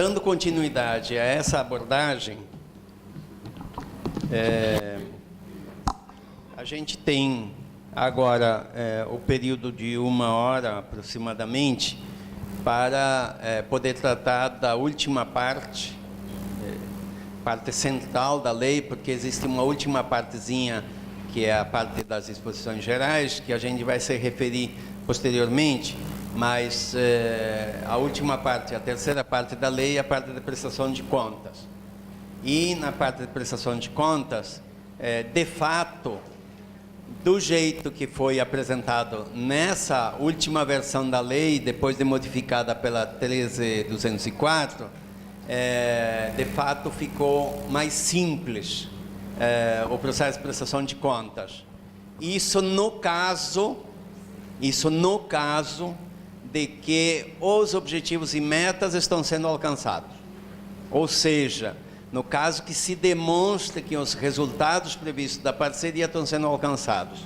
dando continuidade a essa abordagem, a gente tem agora o período de 1 hora aproximadamente para poder tratar da última parte central da lei, porque existe uma última partezinha que é a parte das disposições gerais, que a gente vai se referir posteriormente, mas a última parte, a terceira parte da lei, é a parte da prestação de contas. E na parte de prestação de contas, de fato, do jeito que foi apresentado nessa última versão da lei, depois de modificada pela 13.204, de fato ficou mais simples o processo de prestação de contas. Isso no caso de que os objetivos e metas estão sendo alcançados. Ou seja, no caso que se demonstre que os resultados previstos da parceria estão sendo alcançados.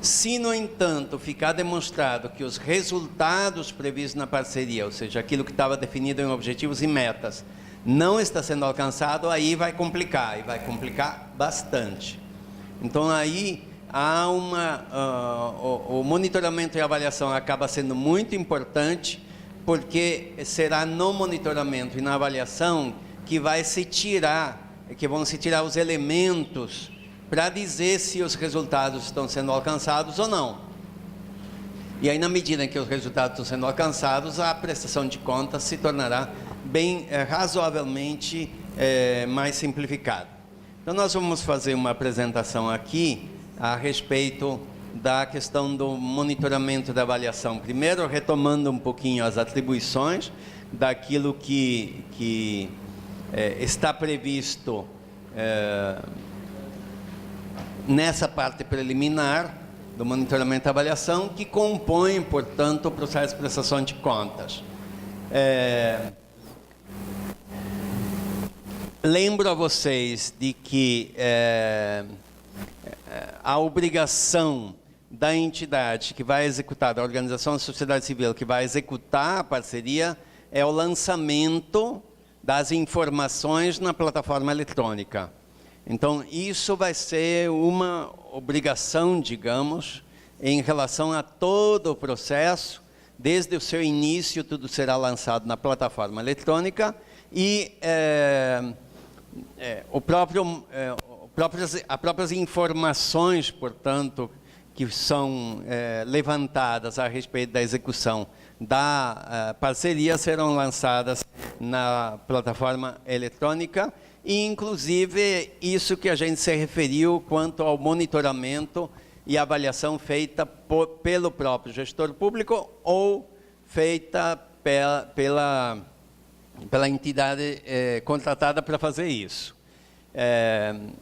Se, no entanto, ficar demonstrado que os resultados previstos na parceria, ou seja, aquilo que estava definido em objetivos e metas, não está sendo alcançado, aí vai complicar, e vai complicar bastante. Então, aí, o monitoramento e avaliação acaba sendo muito importante, porque será no monitoramento e na avaliação que vão se tirar os elementos para dizer se os resultados estão sendo alcançados ou não. E aí, na medida em que os resultados estão sendo alcançados, a prestação de contas se tornará bem razoavelmente mais simplificada. Então, nós vamos fazer uma apresentação aqui a respeito da questão do monitoramento da avaliação. Primeiro, retomando um pouquinho as atribuições daquilo que está previsto nessa parte preliminar do monitoramento e avaliação, que compõe, portanto, o processo de prestação de contas. Lembro a vocês de que a obrigação da entidade que vai executar, da organização da sociedade civil que vai executar a parceria, é o lançamento das informações na plataforma eletrônica. Então, isso vai ser uma obrigação, digamos, em relação a todo o processo. Desde o seu início, tudo será lançado na plataforma eletrônica e as próprias informações, portanto, que são levantadas a respeito da execução da parceria serão lançadas na plataforma eletrônica e, inclusive, isso que a gente se referiu quanto ao monitoramento e avaliação feita pelo próprio gestor público ou feita pela entidade contratada para fazer isso.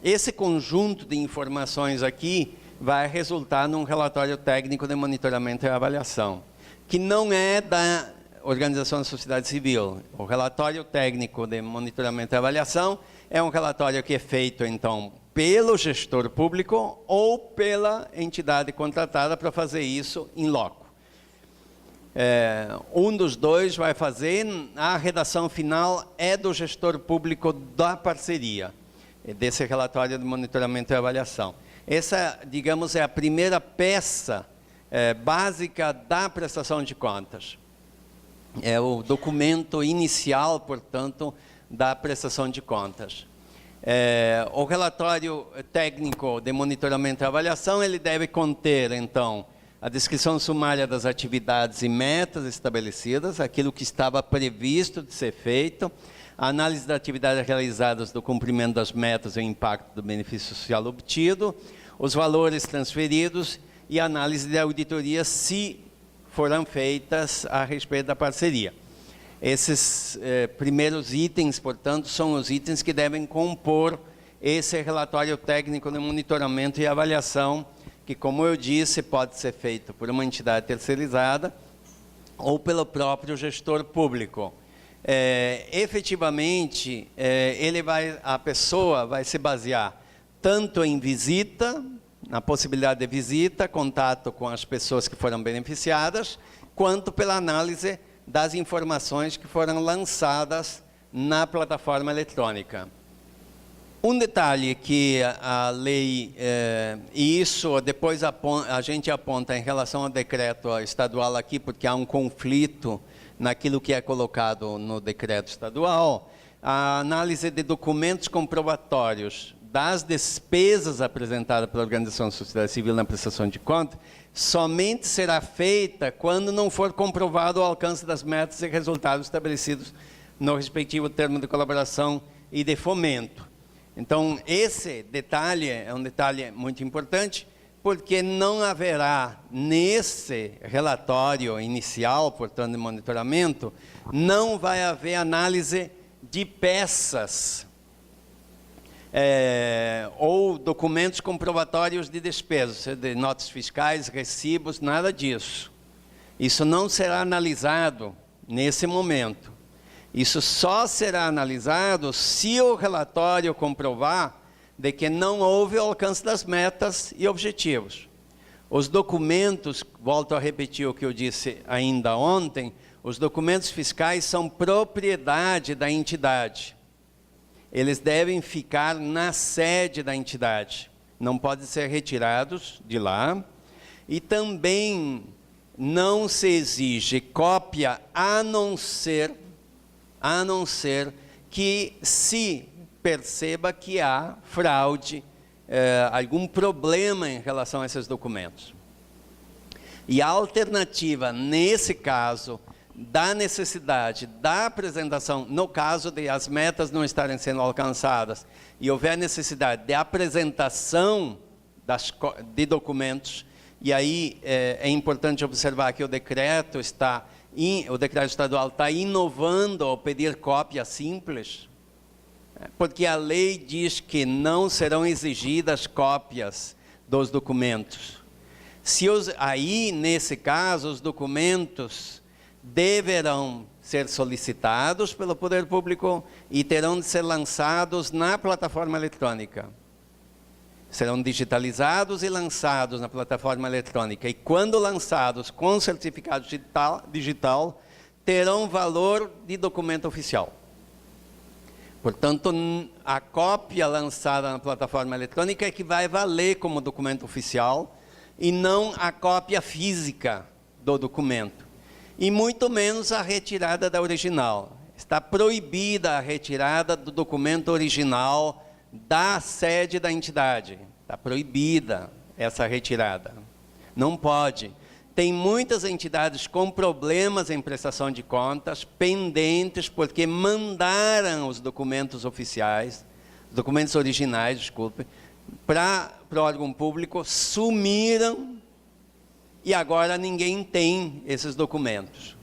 Esse conjunto de informações aqui vai resultar num relatório técnico de monitoramento e avaliação, que não é da Organização da Sociedade Civil. O relatório técnico de monitoramento e avaliação é um relatório que é feito, então, pelo gestor público ou pela entidade contratada para fazer isso em loco. Um dos dois vai fazer, a redação final é do gestor público da parceria, desse relatório de monitoramento e avaliação. Essa, digamos, é a primeira peça básica da prestação de contas. É o documento inicial, portanto, da prestação de contas. O relatório técnico de monitoramento e avaliação, ele deve conter, então, a descrição sumária das atividades e metas estabelecidas, aquilo que estava previsto de ser feito, a análise das atividades realizadas do cumprimento das metas e o impacto do benefício social obtido, os valores transferidos e a análise de auditoria, se foram feitas a respeito da parceria. Esses primeiros itens, portanto, são os itens que devem compor esse relatório técnico de monitoramento e avaliação, que, como eu disse, pode ser feito por uma entidade terceirizada ou pelo próprio gestor público. Efetivamente, a pessoa vai se basear tanto em visita, na possibilidade de visita, contato com as pessoas que foram beneficiadas, quanto pela análise das informações que foram lançadas na plataforma eletrônica. Um detalhe que a lei, e isso depois a gente aponta em relação ao decreto estadual aqui, porque há um conflito naquilo que é colocado no decreto estadual, a análise de documentos comprobatórios das despesas apresentadas pela Organização da Sociedade Civil na prestação de contas, somente será feita quando não for comprovado o alcance das metas e resultados estabelecidos no respectivo termo de colaboração e de fomento. Então, esse detalhe é um detalhe muito importante, porque não haverá nesse relatório inicial, portanto, de monitoramento, não vai haver análise de peças ou documentos comprobatórios de despesas, de notas fiscais, recibos, nada disso. Isso não será analisado nesse momento. Isso só será analisado se o relatório comprovar de que não houve o alcance das metas e objetivos. Os documentos, volto a repetir o que eu disse ainda ontem, os documentos fiscais são propriedade da entidade. Eles devem ficar na sede da entidade, não podem ser retirados de lá. E também não se exige cópia a não ser que se perceba que há fraude, algum problema em relação a esses documentos. E a alternativa, nesse caso, da necessidade da apresentação, no caso de as metas não estarem sendo alcançadas, e houver necessidade de apresentação de documentos, e aí é importante observar que o decreto estadual está inovando ao pedir cópia simples, porque a lei diz que não serão exigidas cópias dos documentos. Aí, nesse caso, os documentos deverão ser solicitados pelo poder público e terão de ser lançados na plataforma eletrônica. Serão digitalizados e lançados na plataforma eletrônica. E quando lançados com certificado digital, terão valor de documento oficial. Portanto, a cópia lançada na plataforma eletrônica é que vai valer como documento oficial e não a cópia física do documento. E muito menos a retirada da original. Está proibida a retirada do documento original da sede da entidade. Está proibida essa retirada. Não pode. Tem muitas entidades com problemas em prestação de contas, pendentes, porque mandaram os documentos oficiais, documentos originais, desculpe, para o órgão público, sumiram e agora ninguém tem esses documentos.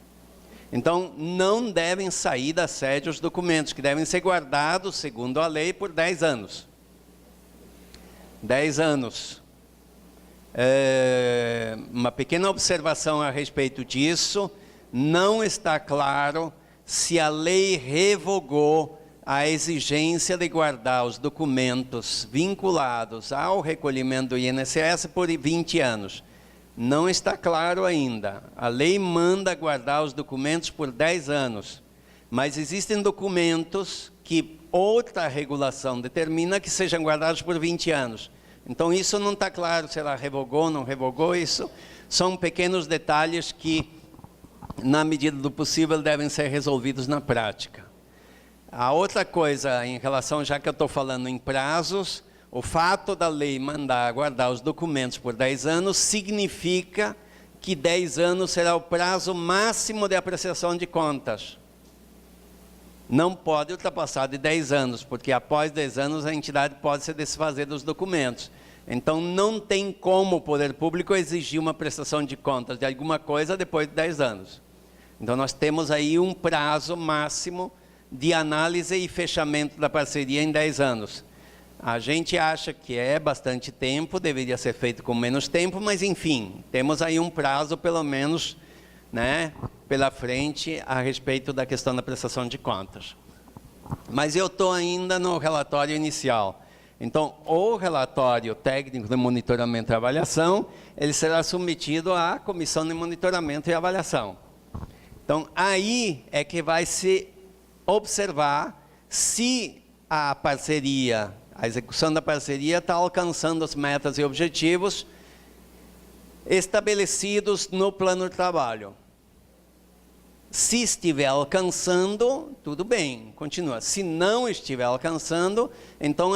Então, não devem sair da sede os documentos, que devem ser guardados, segundo a lei, por 10 anos. 10 anos. Uma pequena observação a respeito disso, não está claro se a lei revogou a exigência de guardar os documentos vinculados ao recolhimento do INSS por 20 anos. Não está claro ainda. A lei manda guardar os documentos por 10 anos, mas existem documentos que outra regulação determina que sejam guardados por 20 anos. Então, isso não está claro se ela revogou ou não revogou. Isso são pequenos detalhes que, na medida do possível, devem ser resolvidos na prática. A outra coisa, em relação, já que eu estou falando em prazos, o fato da lei mandar guardar os documentos por 10 anos significa que 10 anos será o prazo máximo de apreciação de contas. Não pode ultrapassar de 10 anos, porque após 10 anos a entidade pode se desfazer dos documentos. Então, não tem como o poder público exigir uma prestação de contas de alguma coisa depois de 10 anos. Então, nós temos aí um prazo máximo de análise e fechamento da parceria em 10 anos. A gente acha que é bastante tempo, deveria ser feito com menos tempo, mas enfim, temos aí um prazo pelo menos, né, pela frente a respeito da questão da prestação de contas. Mas eu estou ainda no relatório inicial. Então, o relatório técnico de monitoramento e avaliação, ele será submetido à comissão de monitoramento e avaliação. Então, aí é que vai se observar se a parceria, a execução da parceria está alcançando as metas e objetivos estabelecidos no plano de trabalho. Se estiver alcançando, tudo bem, continua. Se não estiver alcançando, então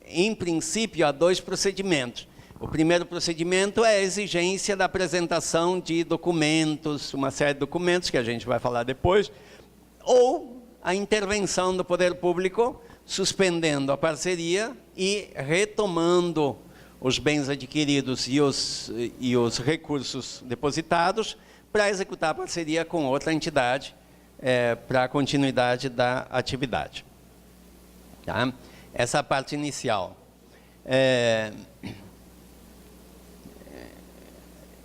em princípio há 2 procedimentos. O primeiro procedimento é a exigência da apresentação de documentos, uma série de documentos que a gente vai falar depois, ou a intervenção do poder público, suspendendo a parceria e retomando os bens adquiridos e os recursos depositados para executar a parceria com outra entidade para a continuidade da atividade. Tá? Essa é a parte inicial.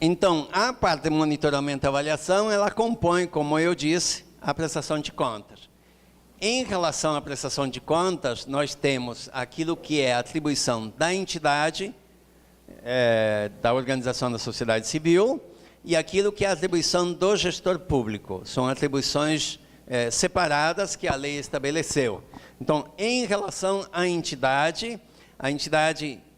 Então, a parte de monitoramento e avaliação, ela compõe, como eu disse, a prestação de contas. Em relação à prestação de contas, nós temos aquilo que é a atribuição da entidade, da organização da sociedade civil, e aquilo que é a atribuição do gestor público. São atribuições separadas que a lei estabeleceu. Então, em relação à entidade,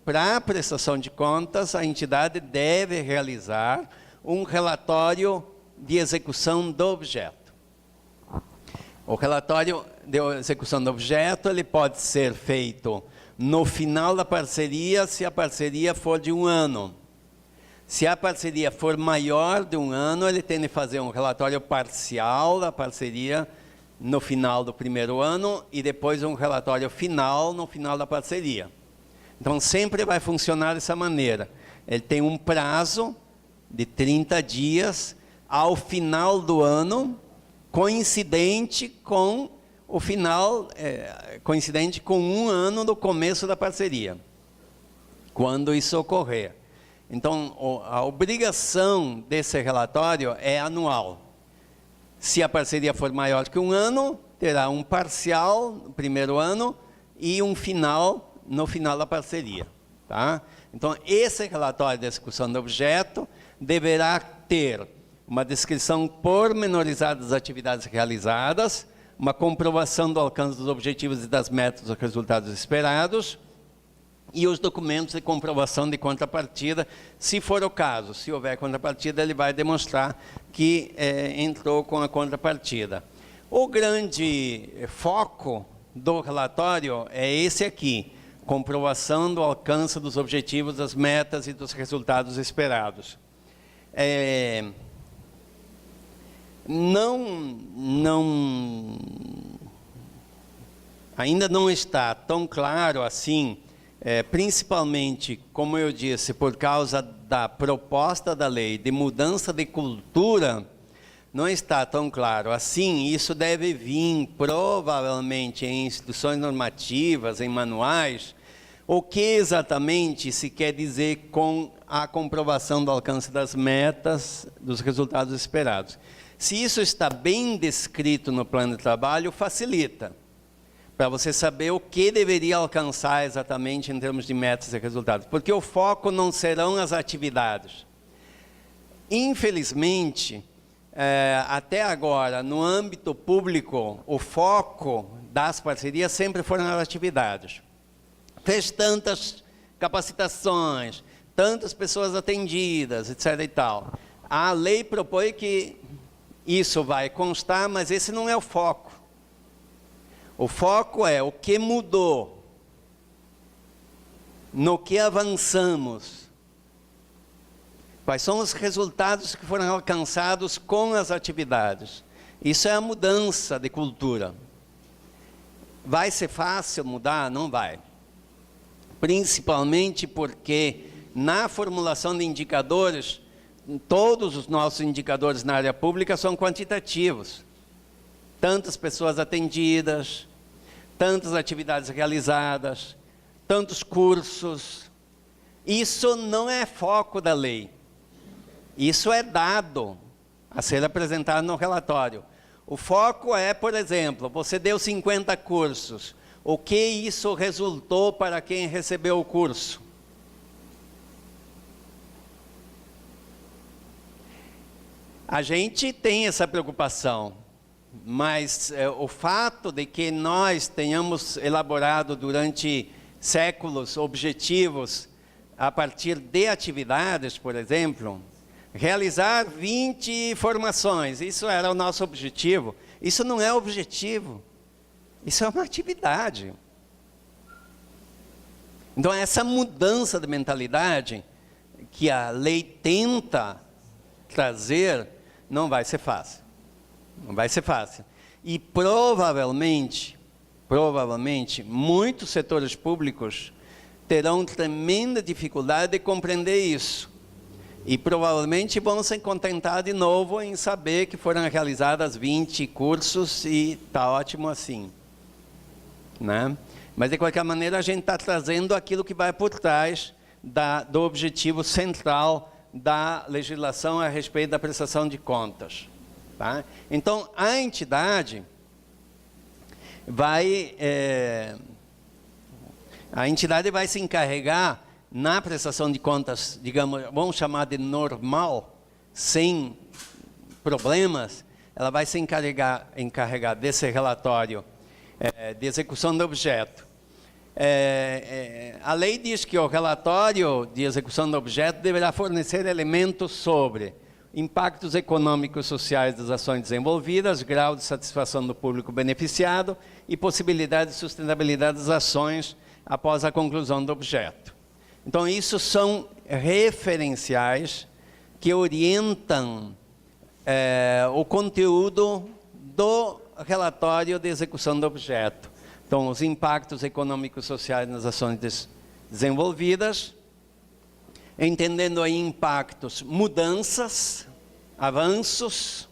para a prestação de contas, a entidade deve realizar um relatório de execução do objeto. O relatório de execução do objeto, ele pode ser feito no final da parceria, se a parceria for de 1 ano. Se a parceria for maior de 1 ano, ele tem de fazer um relatório parcial da parceria no final do primeiro ano e depois um relatório final no final da parceria. Então, sempre vai funcionar dessa maneira. Ele tem um prazo de 30 dias ao final do ano, coincidente com o final, coincidente com 1 ano do começo da parceria, quando isso ocorrer. Então, a obrigação desse relatório é anual. Se a parceria for maior que 1 ano, terá um parcial no primeiro ano e um final no final da parceria. Tá? Então, esse relatório de execução do objeto deverá ter uma descrição pormenorizada das atividades realizadas, uma comprovação do alcance dos objetivos e das metas dos resultados esperados, e os documentos de comprovação de contrapartida, se for o caso. Se houver contrapartida, ele vai demonstrar que entrou com a contrapartida. O grande foco do relatório é esse aqui: comprovação do alcance dos objetivos, das metas e dos resultados esperados. Ainda não está tão claro assim, principalmente, como eu disse, por causa da proposta da lei de mudança de cultura, não está tão claro assim. Isso deve vir provavelmente em instruções normativas, em manuais, o que exatamente se quer dizer com a comprovação do alcance das metas, dos resultados esperados. Se isso está bem descrito no plano de trabalho, facilita, para você saber o que deveria alcançar exatamente em termos de metas e resultados, porque o foco não serão as atividades. Infelizmente, até agora, no âmbito público, o foco das parcerias sempre foram as atividades. Fez tantas capacitações, tantas pessoas atendidas, etc. e tal. A lei propõe que isso vai constar, mas esse não é o foco. O foco é o que mudou, no que avançamos, quais são os resultados que foram alcançados com as atividades. Isso é a mudança de cultura. Vai ser fácil mudar? Não vai. Principalmente porque na formulação de indicadores, todos os nossos indicadores na área pública são quantitativos. Tantas pessoas atendidas, tantas atividades realizadas, tantos cursos. Isso não é foco da lei. Isso é dado a ser apresentado no relatório. O foco é, por exemplo, você deu 50 cursos. O que isso resultou para quem recebeu o curso? A gente tem essa preocupação. mas o fato de que nós tenhamos elaborado durante séculos objetivos a partir de atividades, por exemplo, realizar 20 formações, isso era o nosso objetivo. Isso não é objetivo, isso é uma atividade. Então, essa mudança de mentalidade que a lei tenta trazer, não vai ser fácil. Não vai ser fácil. E provavelmente, muitos setores públicos terão tremenda dificuldade de compreender isso. E provavelmente vão se contentar de novo em saber que foram realizadas 20 cursos e está ótimo assim, né? Mas de qualquer maneira a gente está trazendo aquilo que vai por trás do objetivo central da legislação a respeito da prestação de contas. Tá? Então, a entidade vai se encarregar, na prestação de contas, digamos, vamos chamar de normal, sem problemas, ela vai se encarregar desse relatório de execução do objeto. A lei diz que o relatório de execução do objeto deverá fornecer elementos sobre impactos econômicos e sociais das ações desenvolvidas, grau de satisfação do público beneficiado e possibilidade de sustentabilidade das ações após a conclusão do objeto. Então, isso são referenciais que orientam o conteúdo do relatório de execução do objeto. Então, os impactos econômicos e sociais nas ações desenvolvidas, entendendo aí impactos, mudanças, avanços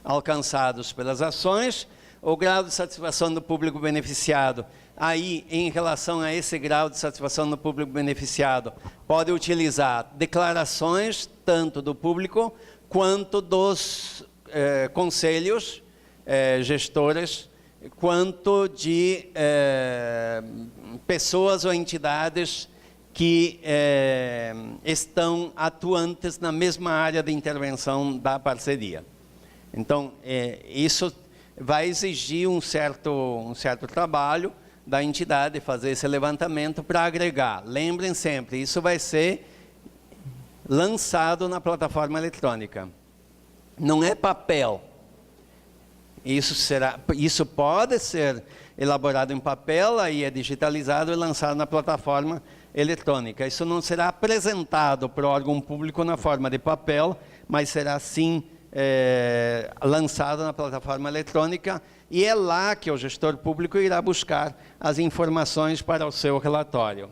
alcançados pelas ações, o grau de satisfação do público beneficiado. Aí, em relação a esse grau de satisfação do público beneficiado, pode utilizar declarações, tanto do público, quanto dos conselhos, gestores, quanto de pessoas ou entidades que estão atuantes na mesma área de intervenção da parceria. Então, isso vai exigir um certo trabalho da entidade fazer esse levantamento para agregar. Lembrem sempre, isso vai ser lançado na plataforma eletrônica. Não é papel. Isso pode ser elaborado em papel, aí é digitalizado e lançado na plataforma eletrônica. Isso não será apresentado para o órgão público na forma de papel, mas será sim lançado na plataforma eletrônica, e é lá que o gestor público irá buscar as informações para o seu relatório.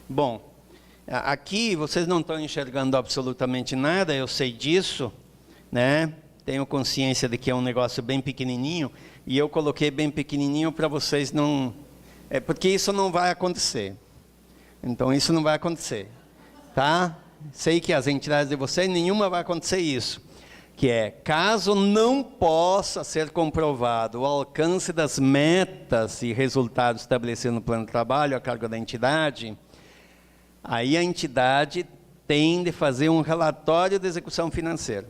Bom, aqui vocês não estão enxergando absolutamente nada, eu sei disso, né? Tenho consciência de que é um negócio bem pequenininho, e eu coloquei bem pequenininho para vocês não... porque isso não vai acontecer. Então, isso não vai acontecer, tá? Sei que as entidades de vocês, nenhuma vai acontecer isso. Que é, caso não possa ser comprovado o alcance das metas e resultados estabelecidos no plano de trabalho a cargo da entidade, aí a entidade tem de fazer um relatório de execução financeira.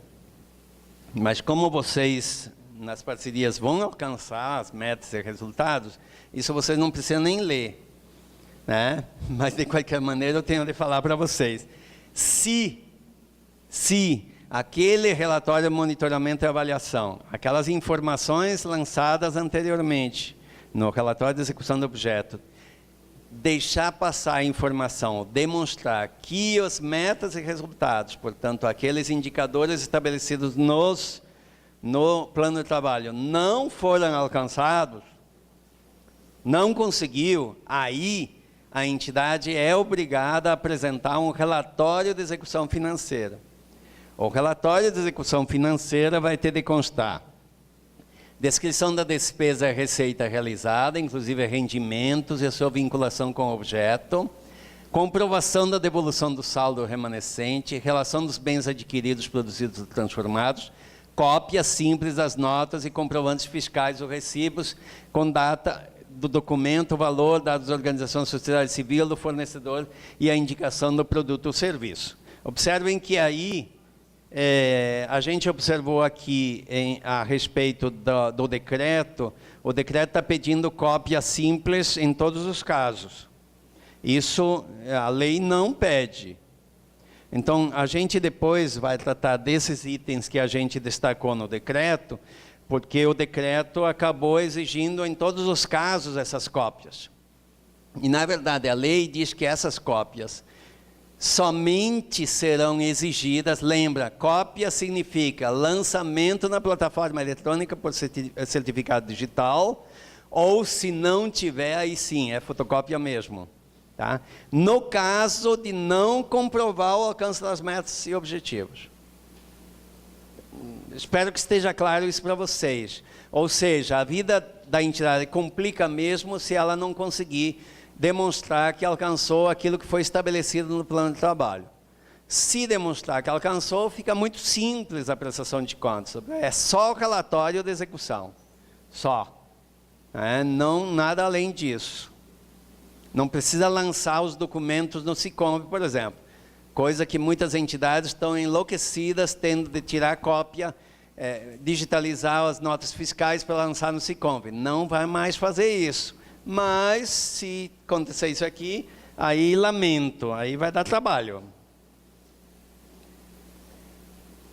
Mas como vocês, nas parcerias, vão alcançar as metas e resultados, isso vocês não precisam nem ler, né? Mas, de qualquer maneira, eu tenho de falar para vocês. Se aquele relatório de monitoramento e avaliação, aquelas informações lançadas anteriormente no relatório de execução do objeto, deixar passar a informação, demonstrar que as metas e resultados, portanto, aqueles indicadores estabelecidos no plano de trabalho não foram alcançados, não conseguiu, aí a entidade é obrigada a apresentar um relatório de execução financeira. O relatório de execução financeira vai ter de constar descrição da despesa e receita realizada, inclusive rendimentos e a sua vinculação com o objeto, comprovação da devolução do saldo remanescente, relação dos bens adquiridos, produzidos e transformados, cópia simples das notas e comprovantes fiscais ou recibos com data do documento, valor, dados da organização da sociedade civil, do fornecedor e a indicação do produto ou serviço. Observem que aí a gente observou aqui a respeito do decreto, o decreto está pedindo cópia simples em todos os casos. Isso a lei não pede. Então, a gente depois vai tratar desses itens que a gente destacou no decreto, porque o decreto acabou exigindo em todos os casos essas cópias. E, na verdade, a lei diz que essas cópias somente serão exigidas, lembra, cópia significa lançamento na plataforma eletrônica por certificado digital, ou se não tiver, aí sim, é fotocópia mesmo. Tá? No caso de não comprovar o alcance das metas e objetivos. Espero que esteja claro isso para vocês. Ou seja, a vida da entidade complica mesmo se ela não conseguir demonstrar que alcançou aquilo que foi estabelecido no plano de trabalho. Se demonstrar que alcançou, fica muito simples a prestação de contas. É só o relatório de execução. Só. Não, nada além disso. Não precisa lançar os documentos no SICOMV, por exemplo. Coisa que muitas entidades estão enlouquecidas, tendo de tirar cópia, digitalizar as notas fiscais para lançar no SICOMV. Não vai mais fazer isso. Mas, se acontecer isso aqui, aí lamento, aí vai dar trabalho.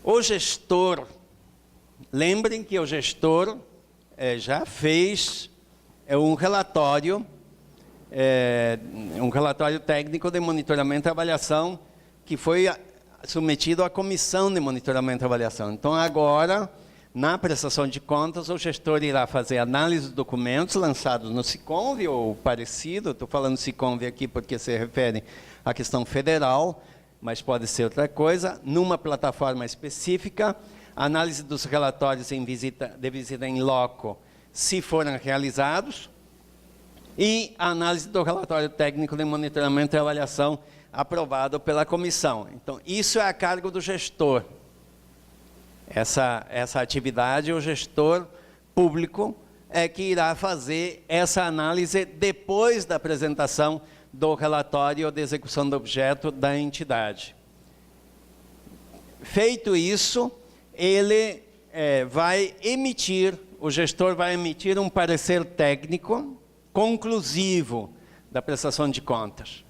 O gestor, lembrem que o gestor já fez um relatório técnico de monitoramento e avaliação que foi submetido à comissão de monitoramento e avaliação. Então, agora, na prestação de contas, o gestor irá fazer análise dos documentos lançados no SICOMV ou parecido. Estou falando SICOMV aqui porque se refere à questão federal, mas pode ser outra coisa, numa plataforma específica, análise dos relatórios de visita em loco, se forem realizados, e a análise do relatório técnico de monitoramento e avaliação aprovado pela comissão. Então, isso é a cargo do gestor. Essa atividade, o gestor público é que irá fazer essa análise depois da apresentação do relatório de execução do objeto da entidade. Feito isso, ele o gestor vai emitir um parecer técnico conclusivo da prestação de contas.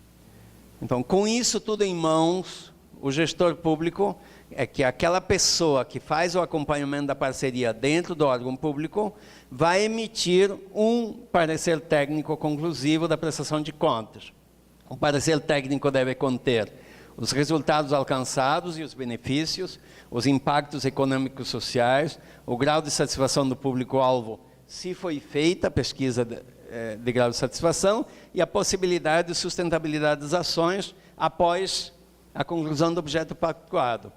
Então, com isso tudo em mãos, o gestor público é que aquela pessoa que faz o acompanhamento da parceria dentro do órgão público vai emitir um parecer técnico conclusivo da prestação de contas. O parecer técnico deve conter os resultados alcançados e os benefícios, os impactos econômicos e sociais, o grau de satisfação do público-alvo, se foi feita a pesquisa de grau de satisfação, e a possibilidade de sustentabilidade das ações após a conclusão do objeto pactuado.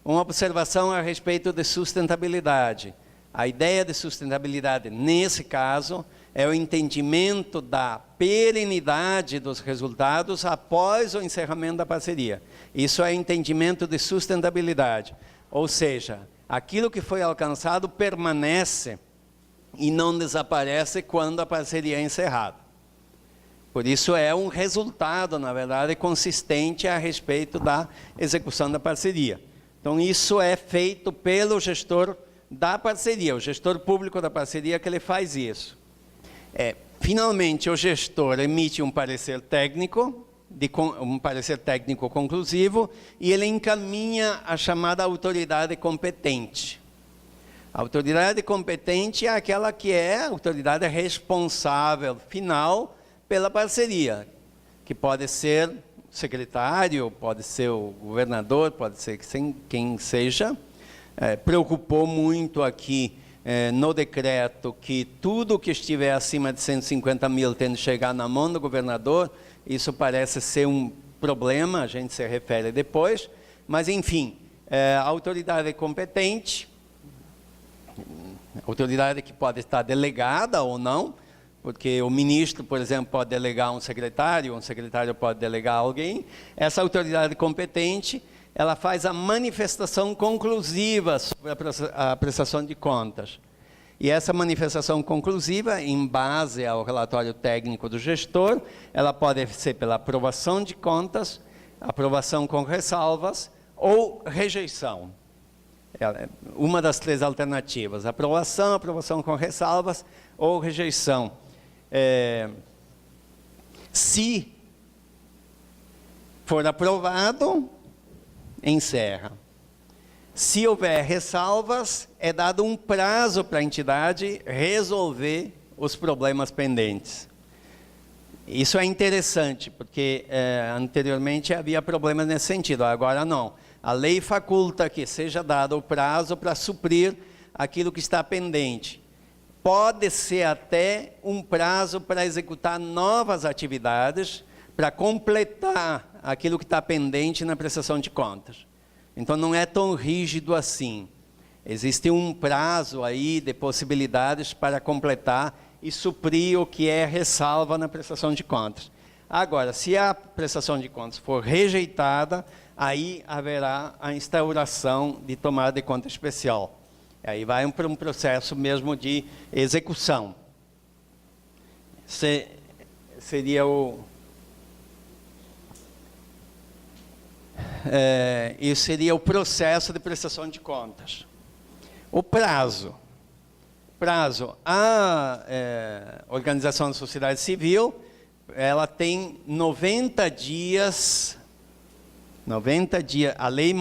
Uma observação a respeito de sustentabilidade. A ideia de sustentabilidade, nesse caso, é o entendimento da perenidade dos resultados após o encerramento da parceria. Isso é entendimento de sustentabilidade. Ou seja, aquilo que foi alcançado permanece e não desaparece quando a parceria é encerrada. Por isso é um resultado, na verdade, consistente a respeito da execução da parceria. Então, isso é feito pelo gestor da parceria, o gestor público da parceria que ele faz isso. Finalmente, o gestor emite um parecer técnico conclusivo, e ele encaminha a chamada autoridade competente. A autoridade competente é aquela que é a autoridade responsável final pela parceria, que pode ser o secretário, pode ser o governador, pode ser quem seja. Preocupou muito aqui no decreto que tudo que estiver acima de 150 mil tendo de chegar na mão do governador. Isso parece ser um problema, a gente se refere depois, mas enfim, a autoridade competente, autoridade que pode estar delegada ou não, porque o ministro, por exemplo, pode delegar um secretário pode delegar alguém. Essa autoridade competente, ela faz a manifestação conclusiva sobre a prestação de contas. E essa manifestação conclusiva, em base ao relatório técnico do gestor, ela pode ser pela aprovação de contas, aprovação com ressalvas ou rejeição. uma das três alternativas: aprovação, aprovação com ressalvas ou rejeição. Se for aprovado, encerra. Se houver ressalvas, é dado um prazo para a entidade resolver os problemas pendentes. Isso é interessante, porque anteriormente havia problemas nesse sentido, agora não. A lei faculta que seja dado o prazo para suprir aquilo que está pendente. Pode ser até um prazo para executar novas atividades, para completar aquilo que está pendente na prestação de contas. Então, não é tão rígido assim. Existe um prazo aí de possibilidades para completar e suprir o que é ressalva na prestação de contas. Agora, se a prestação de contas for rejeitada, aí haverá a instauração de tomada de conta especial. Aí vai para um processo mesmo de execução. Seria o... isso seria o processo de prestação de contas. O prazo. A Organização da Sociedade Civil, ela tem 90 dias, a lei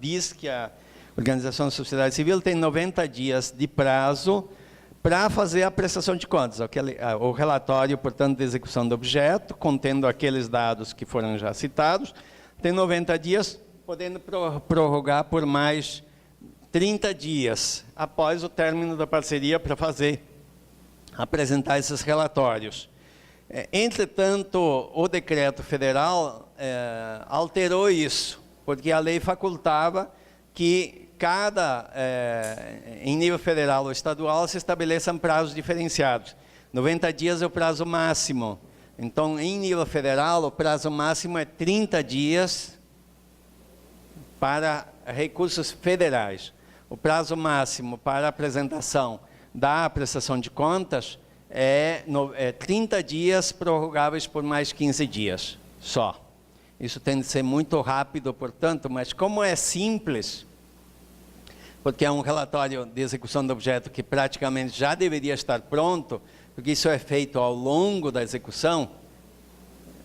diz que a Organização da Sociedade Civil tem 90 dias de prazo para fazer a prestação de contas. O relatório, portanto, de execução do objeto, contendo aqueles dados que foram já citados, tem 90 dias, podendo prorrogar por mais 30 dias após o término da parceria para apresentar esses relatórios. Entretanto, o decreto federal alterou isso, porque a lei facultava que em nível federal ou estadual, se estabeleçam prazos diferenciados. 90 dias é o prazo máximo. Então, em nível federal, o prazo máximo é 30 dias para recursos federais. O prazo máximo para a apresentação da prestação de contas é 30 dias prorrogáveis por mais 15 dias só. Isso tem de ser muito rápido, portanto, mas como é simples, porque é um relatório de execução do objeto que praticamente já deveria estar pronto, porque isso é feito ao longo da execução,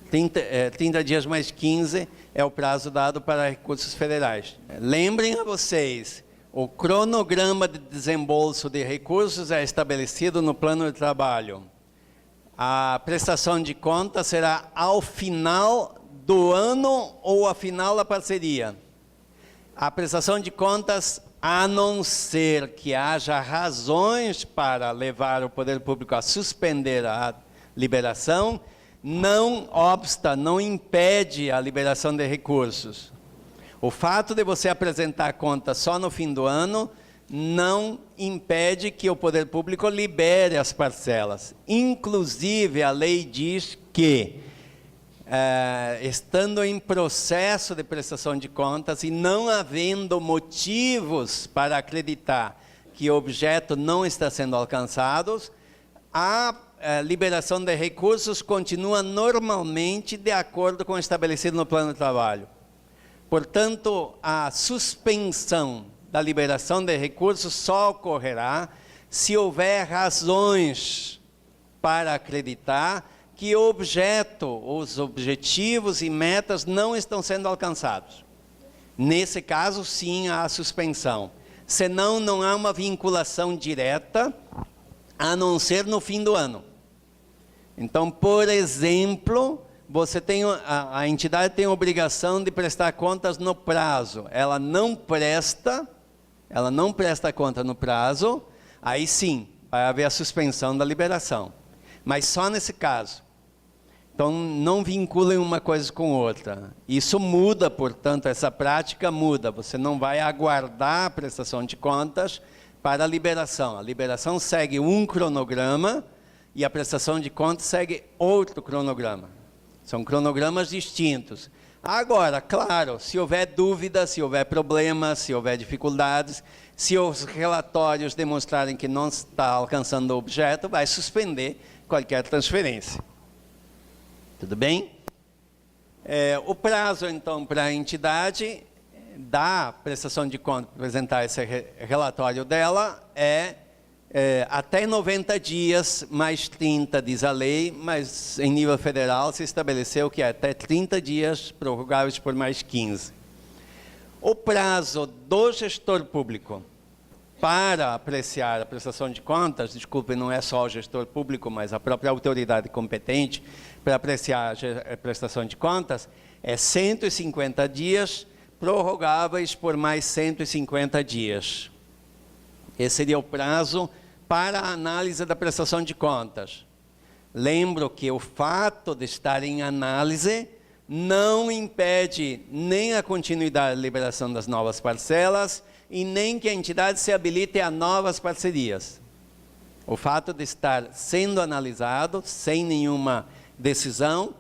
30 dias mais 15 é o prazo dado para recursos federais. Lembrem a vocês, o cronograma de desembolso de recursos é estabelecido no plano de trabalho. A prestação de contas será ao final do ano ou ao final da parceria. A prestação de contas, a não ser que haja razões para levar o poder público a suspender a liberação, não obsta, não impede a liberação de recursos. O fato de você apresentar a conta só no fim do ano não impede que o poder público libere as parcelas. Inclusive, a lei diz que, estando em processo de prestação de contas e não havendo motivos para acreditar que o objeto não está sendo alcançado, a liberação de recursos continua normalmente de acordo com o estabelecido no plano de trabalho. Portanto, a suspensão da liberação de recursos só ocorrerá se houver razões para acreditar que o objeto, os objetivos e metas não estão sendo alcançados. Nesse caso, sim, há suspensão. Senão, não há uma vinculação direta, a não ser no fim do ano. Então, por exemplo, a entidade tem a obrigação de prestar contas no prazo. Ela não presta conta no prazo, aí sim, vai haver a suspensão da liberação. Mas só nesse caso. Então, não vinculem uma coisa com outra. Isso muda, portanto, essa prática muda. Você não vai aguardar a prestação de contas para a liberação. A liberação segue um cronograma e a prestação de contas segue outro cronograma. São cronogramas distintos. Agora, claro, se houver dúvidas, se houver problemas, se houver dificuldades, se os relatórios demonstrarem que não está alcançando o objeto, vai suspender qualquer transferência. Tudo bem? O prazo, então, para a entidade da prestação de contas apresentar esse relatório dela até 90 dias, mais 30, diz a lei, mas em nível federal se estabeleceu que é até 30 dias, prorrogáveis por mais 15. O prazo do gestor público para apreciar a prestação de contas, desculpe, não é só o gestor público, mas a própria autoridade competente para apreciar a prestação de contas, é 150 dias, prorrogáveis por mais 150 dias. Esse seria o prazo para a análise da prestação de contas. Lembro que o fato de estar em análise não impede nem a continuidade da liberação das novas parcelas e nem que a entidade se habilite a novas parcerias. O fato de estar sendo analisado, sem nenhuma decisão,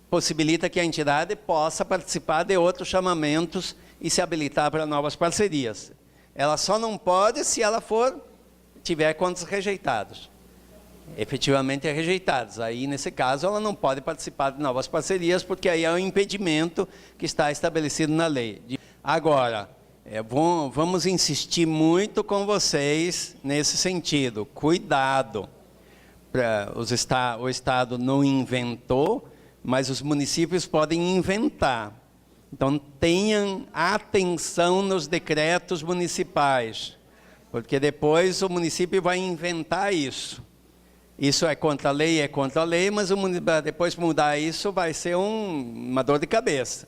possibilita que a entidade possa participar de outros chamamentos e se habilitar para novas parcerias. Ela só não pode se ela tiver contas rejeitadas. Efetivamente rejeitadas. Aí, nesse caso, ela não pode participar de novas parcerias, porque aí é um impedimento que está estabelecido na lei. Agora, vamos insistir muito com vocês nesse sentido. Cuidado. O Estado não inventou, mas os municípios podem inventar. Então, tenham atenção nos decretos municipais, porque depois o município vai inventar isso. Isso é contra a lei, mas depois mudar isso vai ser uma dor de cabeça.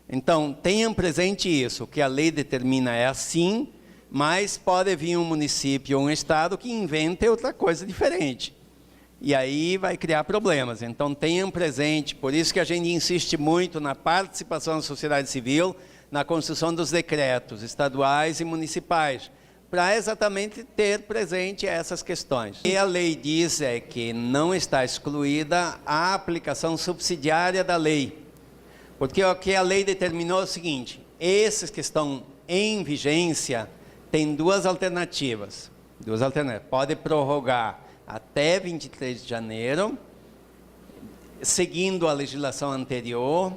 Então, tenham presente isso, que a lei determina é assim, mas pode vir um município ou um estado que invente outra coisa diferente. E aí vai criar problemas. Então, tenham presente, por isso que a gente insiste muito na participação da sociedade civil, na construção dos decretos estaduais e municipais, para exatamente ter presente essas questões. E a lei diz que não está excluída a aplicação subsidiária da lei. Porque o que a lei determinou é o seguinte: esses que estão em vigência têm duas alternativas. Pode prorrogar até 23 de janeiro, seguindo a legislação anterior,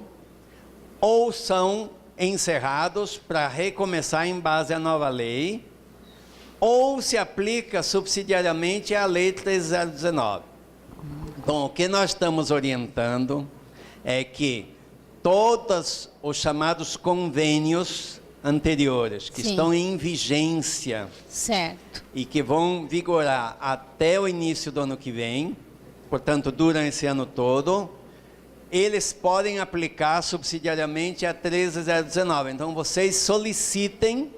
ou são encerrados para recomeçar em base à nova lei, ou se aplica subsidiariamente à Lei 13.019. Então, o que nós estamos orientando é que todos os chamados convênios anteriores, que estão em vigência, certo, e que vão vigorar até o início do ano que vem, portanto, duram esse ano todo, eles podem aplicar subsidiariamente a 13.019. Então, vocês solicitem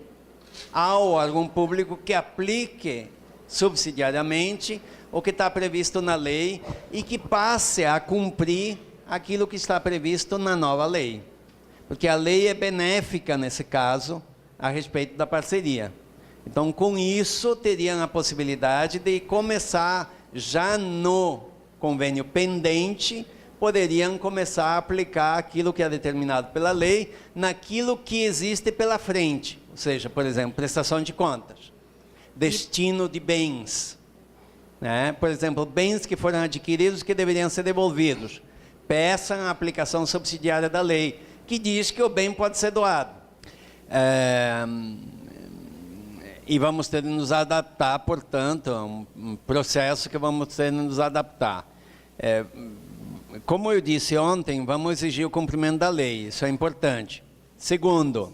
ao órgão público que aplique subsidiariamente o que está previsto na lei e que passe a cumprir aquilo que está previsto na nova lei. Porque a lei é benéfica, nesse caso, a respeito da parceria. Então, com isso, teriam a possibilidade de começar, já no convênio pendente, poderiam começar a aplicar aquilo que é determinado pela lei, naquilo que existe pela frente. Ou seja, por exemplo, prestação de contas, destino de bens. Por exemplo, bens que foram adquiridos que deveriam ser devolvidos. Peçam a aplicação subsidiária da lei, que diz que o bem pode ser doado. E vamos ter de nos adaptar, portanto, a um processo que vamos ter de nos adaptar. Como eu disse ontem, vamos exigir o cumprimento da lei, isso é importante. Segundo,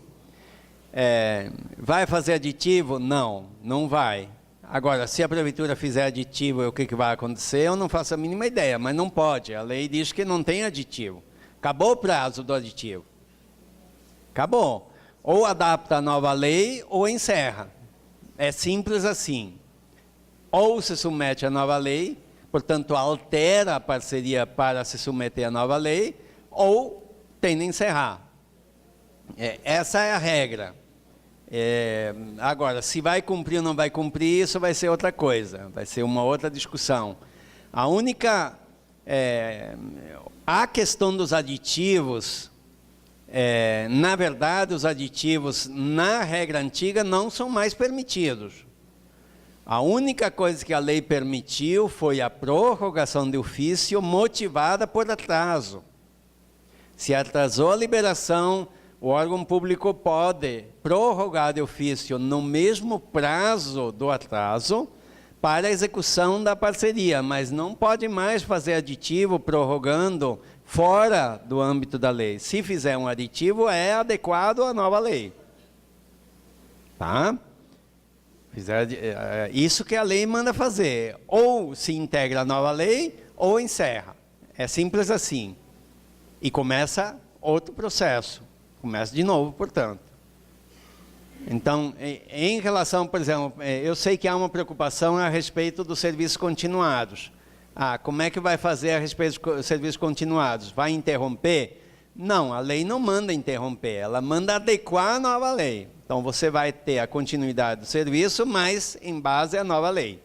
vai fazer aditivo? Não, não vai. Agora, se a prefeitura fizer aditivo, o que vai acontecer? Eu não faço a mínima ideia, mas não pode. A lei diz que não tem aditivo. Acabou o prazo do aditivo. Acabou. Ou adapta a nova lei ou encerra. É simples assim. Ou se submete à nova lei, portanto, altera a parceria para se submeter à nova lei, ou tem de encerrar. Essa é a regra. Agora, se vai cumprir ou não vai cumprir, isso vai ser outra coisa, vai ser uma outra discussão. A questão dos aditivos, na verdade, os aditivos na regra antiga não são mais permitidos. A única coisa que a lei permitiu foi a prorrogação de ofício motivada por atraso. Se atrasou a liberação o órgão público pode prorrogar de ofício no mesmo prazo do atraso para a execução da parceria, mas não pode mais fazer aditivo prorrogando fora do âmbito da lei. Se fizer um aditivo, é adequado à nova lei. Tá? Isso que a lei manda fazer. Ou se integra a nova lei, ou encerra. É simples assim. E começa outro processo. Começa de novo, portanto. Então, em relação, por exemplo, eu sei que há uma preocupação a respeito dos serviços continuados. Como é que vai fazer a respeito dos serviços continuados? Vai interromper? Não, a lei não manda interromper, ela manda adequar a nova lei. Então, você vai ter a continuidade do serviço, mas em base à nova lei.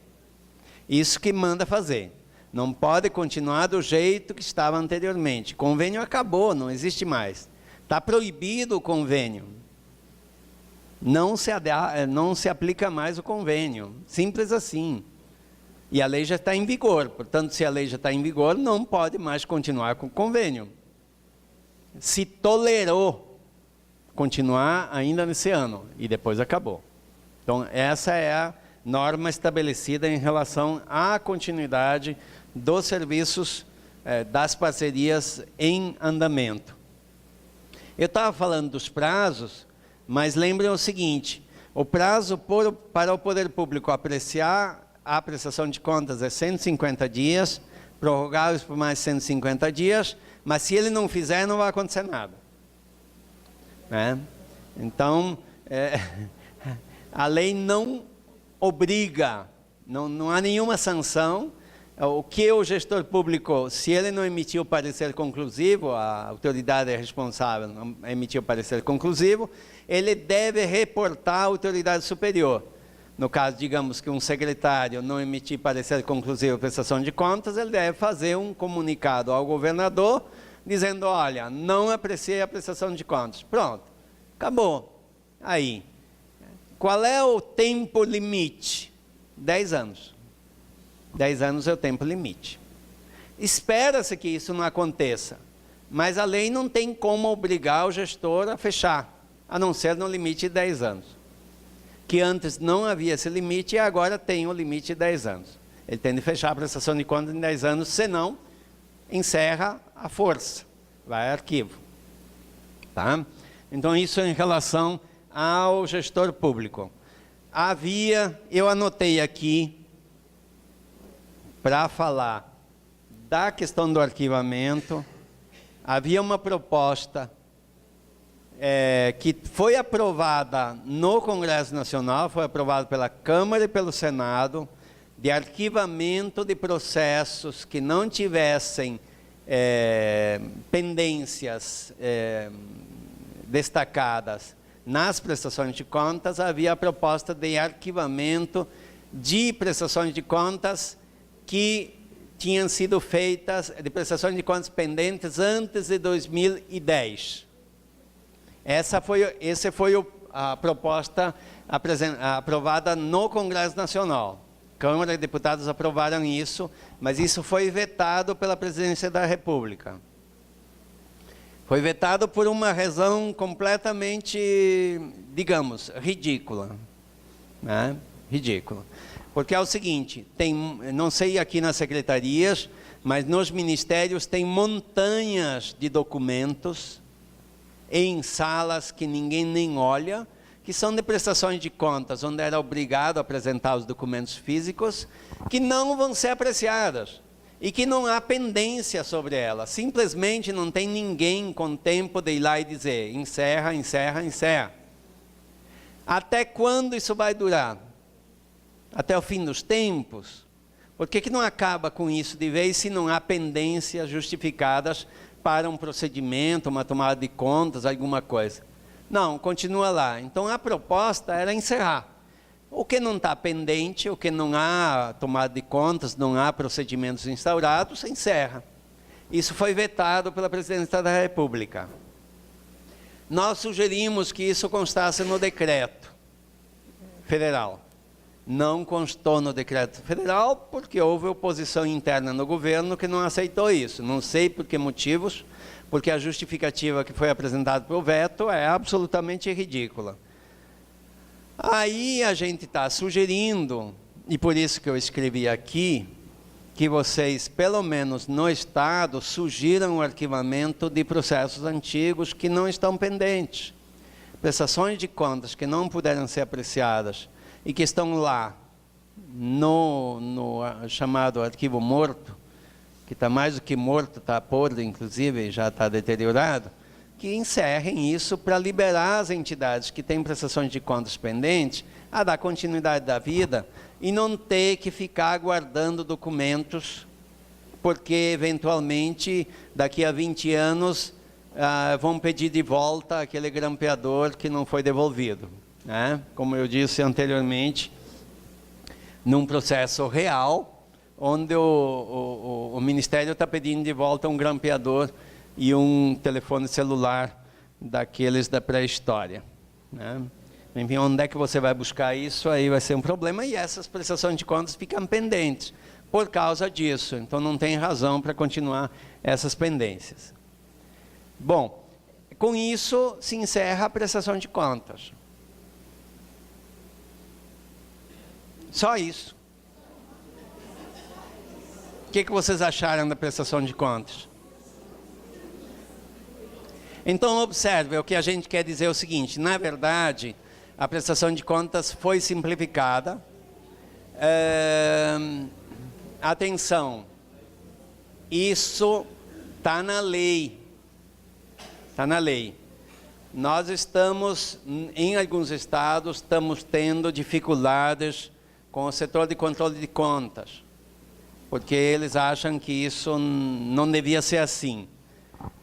Isso que manda fazer. Não pode continuar do jeito que estava anteriormente. Convênio acabou, não existe mais. Está proibido o convênio. Não se aplica mais o convênio. Simples assim. E a lei já está em vigor. Portanto, se a lei já está em vigor, não pode mais continuar com o convênio. Se tolerou continuar ainda nesse ano. E depois acabou. Então, essa é a norma estabelecida em relação à continuidade dos serviços das parcerias em andamento. Eu estava falando dos prazos, mas lembrem o seguinte, o prazo para o poder público apreciar a prestação de contas é 150 dias, prorrogáveis por mais 150 dias, mas se ele não fizer, não vai acontecer nada. Né? Então, a lei não obriga, não há nenhuma sanção. O que o gestor público, se ele não emitiu o parecer conclusivo, a autoridade responsável não emitiu o parecer conclusivo, ele deve reportar à autoridade superior. No caso, digamos que um secretário não emitir parecer conclusivo prestação de contas, ele deve fazer um comunicado ao governador, dizendo, olha, não apreciei a prestação de contas. Pronto, acabou. Aí, qual é o tempo limite? 10 anos. 10 anos é o tempo limite. Espera-se que isso não aconteça, mas a lei não tem como obrigar o gestor a fechar, a não ser no limite de 10 anos. Que antes não havia esse limite e agora tem o limite de 10 anos. Ele tem de fechar a prestação de contas em 10 anos, senão encerra a força, vai arquivo. Tá? Então isso é em relação ao gestor público. Eu anotei aqui, para falar da questão do arquivamento, havia uma proposta que foi aprovada no Congresso Nacional, foi aprovada pela Câmara e pelo Senado, de arquivamento de processos que não tivessem pendências destacadas nas prestações de contas. Havia a proposta de arquivamento de prestações de contas que tinham sido feitas, de prestações de contas pendentes antes de 2010. Essa foi a proposta aprovada no Congresso Nacional. Câmara e deputados aprovaram isso, mas isso foi vetado pela Presidência da República. Foi vetado por uma razão completamente, digamos, ridícula. Né? Ridícula. Porque é o seguinte, não sei aqui nas secretarias, mas nos ministérios tem montanhas de documentos em salas que ninguém nem olha, que são de prestações de contas, onde era obrigado a apresentar os documentos físicos, que não vão ser apreciadas e que não há pendência sobre elas. Simplesmente não tem ninguém com tempo de ir lá e dizer, encerra, encerra, encerra. Até quando isso vai durar? Até o fim dos tempos? Por que não acaba com isso de vez se não há pendências justificadas para um procedimento, uma tomada de contas, alguma coisa? Não, continua lá. Então a proposta era encerrar. O que não está pendente, o que não há tomada de contas, não há procedimentos instaurados, encerra. Isso foi vetado pela Presidência da República. Nós sugerimos que isso constasse no decreto federal. não constou no decreto federal, porque houve oposição interna no governo que não aceitou isso. Não sei por que motivos, porque a justificativa que foi apresentada para o veto é absolutamente ridícula. Aí a gente está sugerindo, e por isso que eu escrevi aqui, que vocês, pelo menos no Estado, sugiram o arquivamento de processos antigos que não estão pendentes. Prestações de contas que não puderam ser apreciadas e que estão lá no chamado arquivo morto, que está mais do que morto, está podre, inclusive, já está deteriorado, que encerrem isso para liberar as entidades que têm prestações de contas pendentes a dar continuidade da vida e não ter que ficar aguardando documentos, porque, eventualmente, daqui a 20 anos, vão pedir de volta aquele grampeador que não foi devolvido, né? Como eu disse anteriormente, num processo real, onde o Ministério está pedindo de volta um grampeador e um telefone celular daqueles da pré-história, né? Enfim, onde é que você vai buscar isso? Aí vai ser um problema, e essas prestações de contas ficam pendentes por causa disso. Então, não tem razão para continuar essas pendências. Bom, com isso se encerra a prestação de contas. Só isso. O que vocês acharam da prestação de contas? Então, observe, o que a gente quer dizer é o seguinte: na verdade, a prestação de contas foi simplificada. Atenção, isso está na lei. Está na lei. Nós estamos, em alguns estados, estamos tendo dificuldades com o setor de controle de contas, porque eles acham que isso não devia ser assim.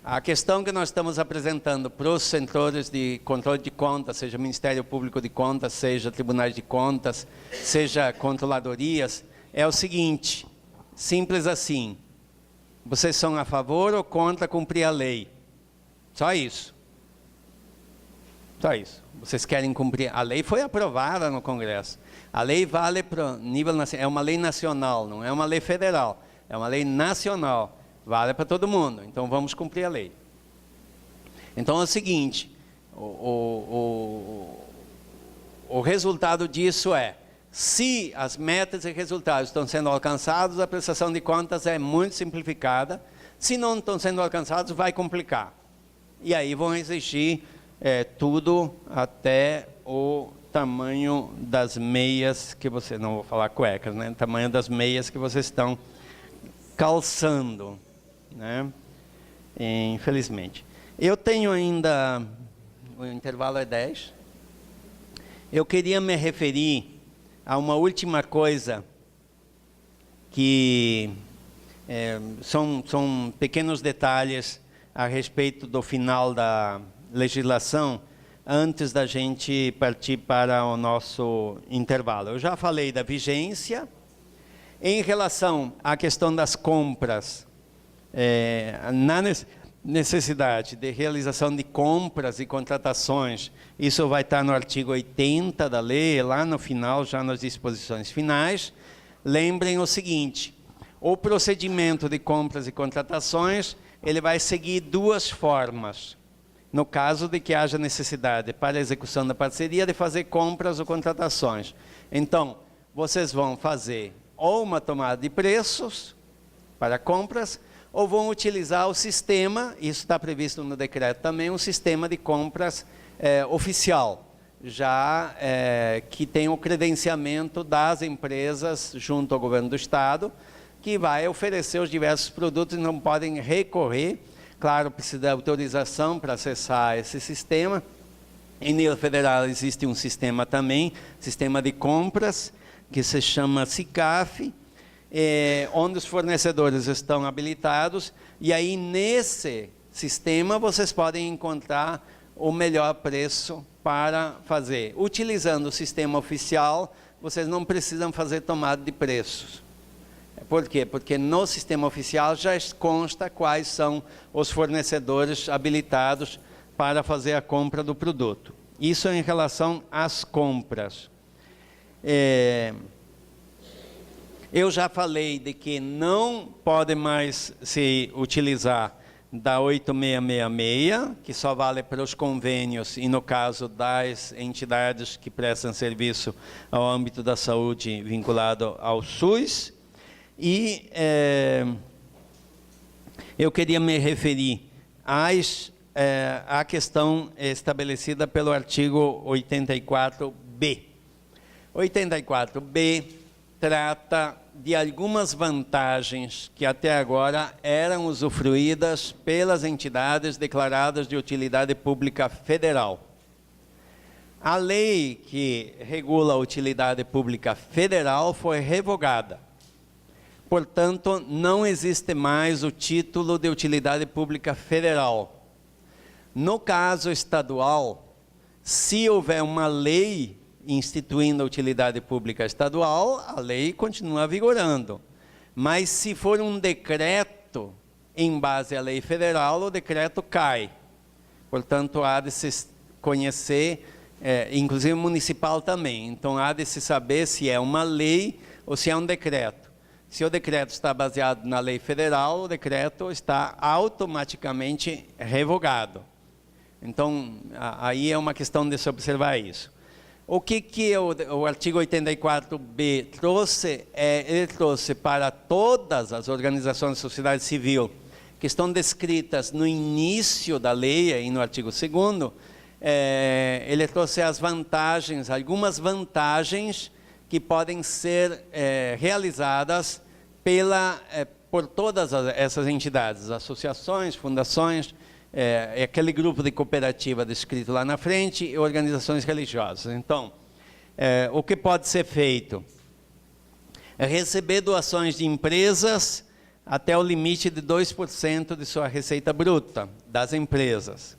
A questão que nós estamos apresentando para os setores de controle de contas, seja Ministério Público de Contas, seja Tribunais de Contas, seja controladorias, é o seguinte: simples assim. Vocês são a favor ou contra cumprir a lei? Só isso. Só isso. Vocês querem cumprir. A lei foi aprovada no Congresso. A lei vale para nível nacional. É uma lei nacional, não é uma lei federal. É uma lei nacional. Vale para todo mundo. Então vamos cumprir a lei. Então é o seguinte: o resultado disso é: se as metas e resultados estão sendo alcançados, a prestação de contas é muito simplificada. Se não estão sendo alcançados, vai complicar. E aí vão exigir tudo até o tamanho das meias que você, não vou falar cuecas, né? O tamanho das meias que vocês estão calçando, né? Infelizmente. Eu tenho ainda, o intervalo é 10. Eu queria me referir a uma última coisa que são pequenos detalhes a respeito do final da legislação, antes da gente partir para o nosso intervalo. Eu já falei da vigência. Em relação à questão das compras, na necessidade de realização de compras e contratações, isso vai estar no artigo 80 da lei, lá no final, já nas disposições finais. Lembrem o seguinte: o procedimento de compras e contratações, ele vai seguir duas formas. No caso de que haja necessidade para a execução da parceria de fazer compras ou contratações. Então, vocês vão fazer ou uma tomada de preços para compras, ou vão utilizar o sistema, isso está previsto no decreto também, um sistema de compras oficial, já que tem o credenciamento das empresas junto ao governo do Estado, que vai oferecer os diversos produtos e não podem recorrer. Claro, precisa de autorização para acessar esse sistema. Em nível federal existe um sistema também, sistema de compras, que se chama SICAF, onde os fornecedores estão habilitados, e aí nesse sistema vocês podem encontrar o melhor preço para fazer. Utilizando o sistema oficial, vocês não precisam fazer tomada de preços. Por quê? Porque no sistema oficial já consta quais são os fornecedores habilitados para fazer a compra do produto. Isso em relação às compras. Eu já falei de que não pode mais se utilizar da 8666, que só vale para os convênios e no caso das entidades que prestam serviço ao âmbito da saúde vinculado ao SUS. E eu queria me referir à questão estabelecida pelo artigo 84B. 84B trata de algumas vantagens que até agora eram usufruídas pelas entidades declaradas de utilidade pública federal. A lei que regula a utilidade pública federal foi revogada. Portanto, não existe mais o título de utilidade pública federal. No caso estadual, se houver uma lei instituindo a utilidade pública estadual, a lei continua vigorando. Mas se for um decreto em base à lei federal, o decreto cai. Portanto, há de se conhecer, inclusive municipal também. Então, há de se saber se é uma lei ou se é um decreto. Se o decreto está baseado na lei federal, o decreto está automaticamente revogado. Então, aí é uma questão de se observar isso. O que o artigo 84B trouxe? Ele trouxe para todas as organizações da sociedade civil que estão descritas no início da lei, aí no artigo 2º, ele trouxe as vantagens, algumas vantagens que podem ser realizadas por todas essas entidades, associações, fundações, aquele grupo de cooperativa descrito lá na frente e organizações religiosas. Então, o que pode ser feito? Receber doações de empresas até o limite de 2% de sua receita bruta das empresas.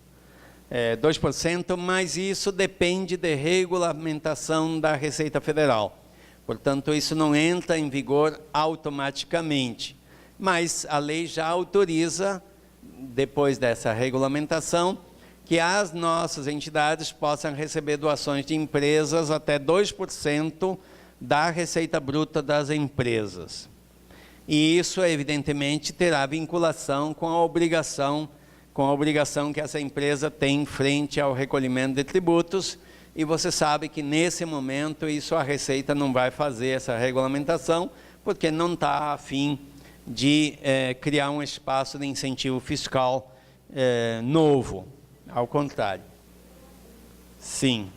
2%, mas isso depende de regulamentação da Receita Federal. Portanto, isso não entra em vigor automaticamente. Mas a lei já autoriza, depois dessa regulamentação, que as nossas entidades possam receber doações de empresas até 2% da receita bruta das empresas. E isso, evidentemente, terá vinculação com a obrigação que essa empresa tem frente ao recolhimento de tributos, e você sabe que, nesse momento, isso a Receita não vai fazer essa regulamentação, porque não está a fim de criar um espaço de incentivo fiscal novo, ao contrário. Sim.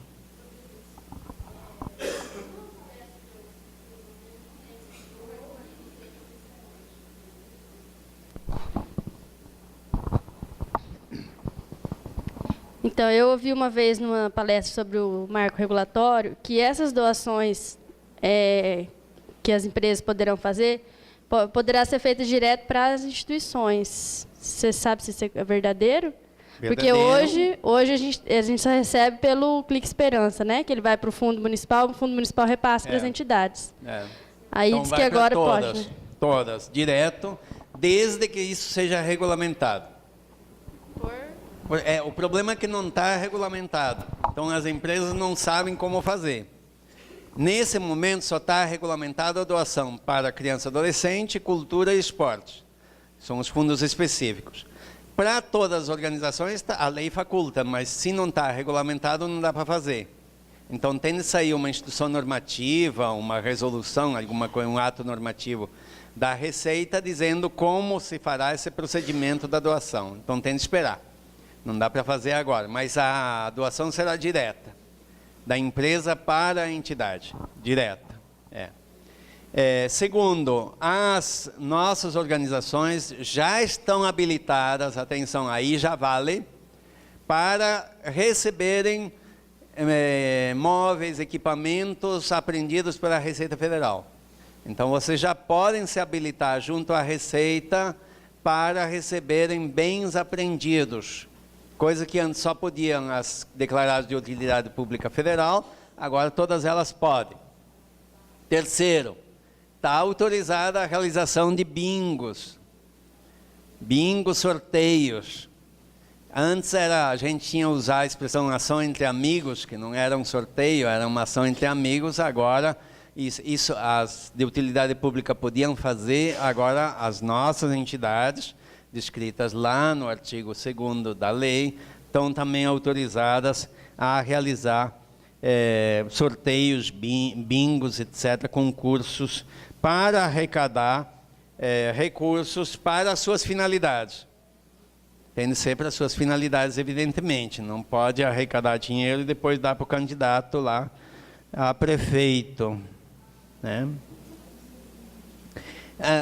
Então, eu ouvi uma vez numa palestra sobre o marco regulatório que essas doações que as empresas poderão fazer poderá ser feita direto para as instituições. Você sabe se isso é verdadeiro? Porque hoje a gente só recebe pelo Clique Esperança, né? Que ele vai para o fundo municipal repassa para as entidades. Aí então, diz que agora todas, pode. Né? Todas, direto, desde que isso seja regulamentado. O problema é que não está regulamentado. Então, as empresas não sabem como fazer. Nesse momento, só está regulamentada a doação para criança e adolescente, cultura e esporte. São os fundos específicos. Para todas as organizações, a lei faculta, mas se não está regulamentado, não dá para fazer. Então, tem de sair uma instituição normativa, uma resolução, um ato normativo da Receita, dizendo como se fará esse procedimento da doação. Então, tem de esperar. Não dá para fazer agora, mas a doação será direta, da empresa para a entidade, direta. Segundo, as nossas organizações já estão habilitadas, atenção, aí já vale, para receberem móveis, equipamentos apreendidos pela Receita Federal. Então, vocês já podem se habilitar junto à Receita para receberem bens apreendidos, coisa que antes só podiam as declaradas de utilidade pública federal, agora todas elas podem. Terceiro, está autorizada a realização de bingos, sorteios. Antes a gente tinha usado a expressão ação entre amigos, que não era um sorteio, era uma ação entre amigos. Agora, isso as de utilidade pública podiam fazer, agora as nossas entidades, descritas lá no artigo 2º da lei, estão também autorizadas a realizar sorteios, bingos, etc., concursos, para arrecadar recursos para as suas finalidades. Tem de ser para as suas finalidades, evidentemente. Não pode arrecadar dinheiro e depois dar para o candidato lá a prefeito, né?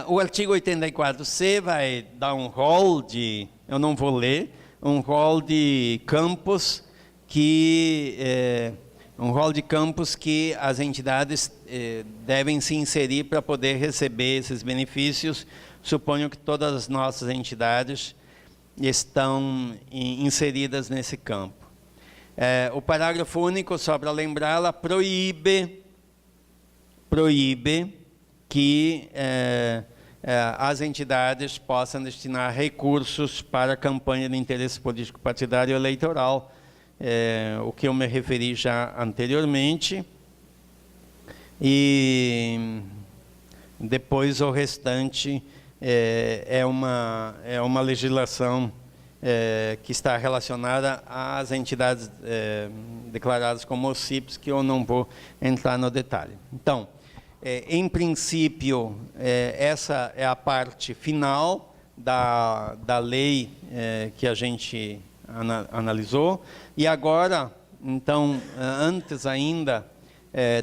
O artigo 84C vai dar um rol de, eu não vou ler, um rol de campos que as entidades devem se inserir para poder receber esses benefícios. Suponho que todas as nossas entidades estão inseridas nesse campo. O parágrafo único, só para lembrá-la, proíbe que as entidades possam destinar recursos para a campanha de interesse político partidário eleitoral, o que eu me referi já anteriormente, e depois o restante é uma legislação que está relacionada às entidades declaradas como OCIPs, que eu não vou entrar no detalhe. Então, em princípio, essa é a parte final da lei que a gente analisou. E agora, então, antes ainda